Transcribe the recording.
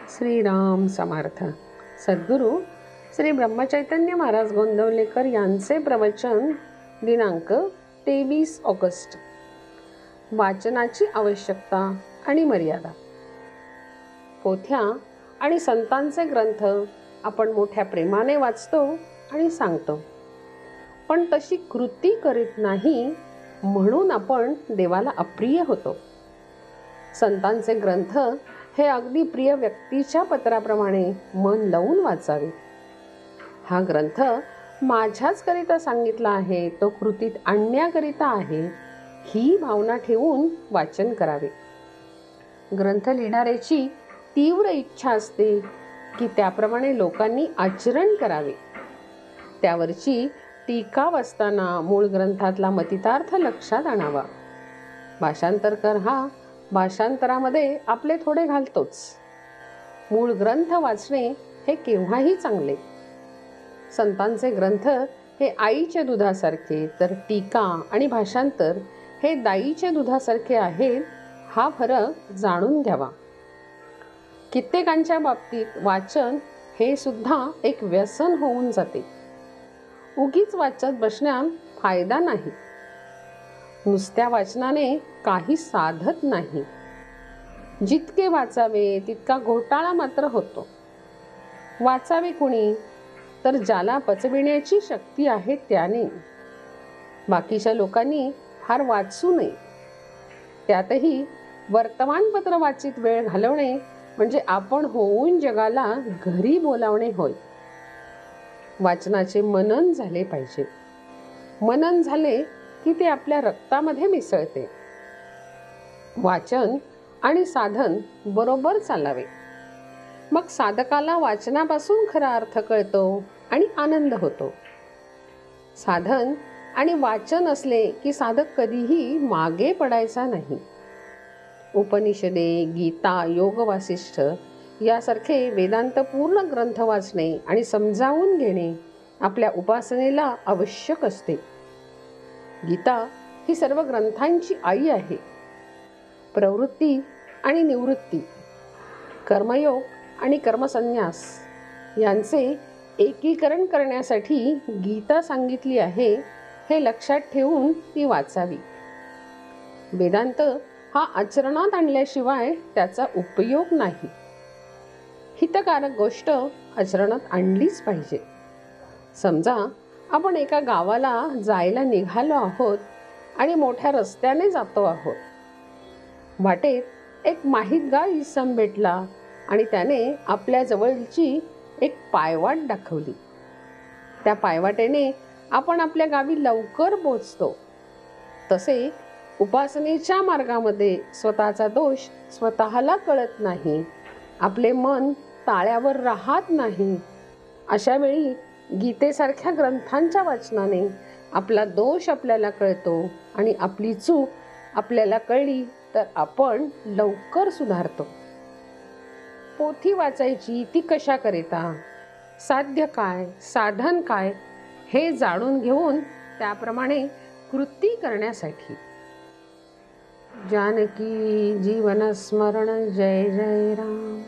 श्रीराम समर्थ. सद्गुरू श्री ब्रह्मचैतन्य महाराज गोंदवलेकर यांचे प्रवचन दिनांक 23 ऑगस्ट. वाचनाची आवश्यकता आणि मर्यादा. पोथ्या आणि संतांचे ग्रंथ आपण मोठ्या प्रेमाने वाचतो आणि सांगतो, पण तशी कृती करीत नाही म्हणून आपण देवाला अप्रिय होतो. संतांचे ग्रंथ हे अगदी प्रिय व्यक्तीच्या पत्राप्रमाणे मन लावून वाचावे. हा ग्रंथ माझ्याच करिता सांगितला आहे, तो कृतीत आणण्याकरिता आहे, ही भावना ठेवून वाचन करावे. ग्रंथ लिहिणाऱ्याची तीव्र इच्छा असते की त्याप्रमाणे लोकांनी आचरण करावे. त्यावरची टीका वाचताना मूळ ग्रंथातला मतितार्थ लक्षात आणावा. भाषांतरकर हा भाषांतरामध्ये आपले थोडे घालतोच. मूळ ग्रंथ वाचणे हे केव्हाही चांगले. संतांचे ग्रंथ हे आईचे दुधासारखे, तर टीका आणि भाषांतर हे दाईचे दुधासारखे आहेत, हा फरक जाणून घ्यावा. कित्येकांच्या बाबतीत वाचन हे सुद्धा एक व्यसन होऊन जाते. उगीच वाचत बसण्यात फायदा नाही. नुसत्या वाचनाने काही साधत नाही. जितके वाचावे तितका घोटाळा मात्र होतो. वाचावे कुणी, तर ज्याला पचविण्याची शक्ती आहे त्याने. बाकीच्या लोकांनी फार वाचू नये. त्यातही वर्तमानपत्र वाचित वेळ घालवणे म्हणजे आपण होऊन जगाला घरी बोलावणे होय. वाचनाचे मनन झाले पाहिजे. मनन झाले की ते आपल्या रक्तामध्ये मिसळते. वाचन आणि साधन बरोबर चालावे. मग साधकाला वाचनापासून खरा अर्थ कळतो आणि आनंद होतो. साधन आणि वाचन असले की साधक कधीही मागे पडायचा नाही. उपनिषदे, गीता, योग वासिष्ठ यासारखे वेदांतपूर्ण ग्रंथ वाचणे आणि समजावून घेणे आपल्या उपासनेला आवश्यक असते. गीता ही सर्व ग्रंथांची आई आहे. प्रवृत्ती आणि निवृत्ती, कर्मयोग आणि कर्मसन्यास यांचे एकीकरण करण्यासाठी गीता सांगितली आहे, हे लक्षात ठेवून ती वाचावी. वेदांत हा आचरणात आणल्याशिवाय त्याचा उपयोग नाही. हितकारक गोष्ट आचरणात आणलीच पाहिजे. समजा आपण एका गावाला जायला निघालो आहोत आणि मोठ्या रस्त्याने जातो आहोत. वाटेत एक माहितगार इसम भेटला आणि त्याने आपल्या जवळची एक पायवाट दाखवली. त्या पायवाटेने आपण आपल्या गावी लवकर पोहोचतो. तसे उपासनेच्या मार्गामध्ये स्वतःचा दोष स्वतःला कळत नाही, आपले मन ताळ्यावर राहत नाही. अशा वेळी गीतेसारख्या ग्रंथांच्या वाचनाने आपला दोष आपल्याला कळतो आणि आपली चूक आपल्याला कळली तर आपण लवकर सुधारतो. पोथी वाचायची ती कशा करिता, साध्य काय, साधन काय हे जाणून घेऊन त्याप्रमाणे कृती करण्यासाठी. जानकी जीवन स्मरण. जय जय राम.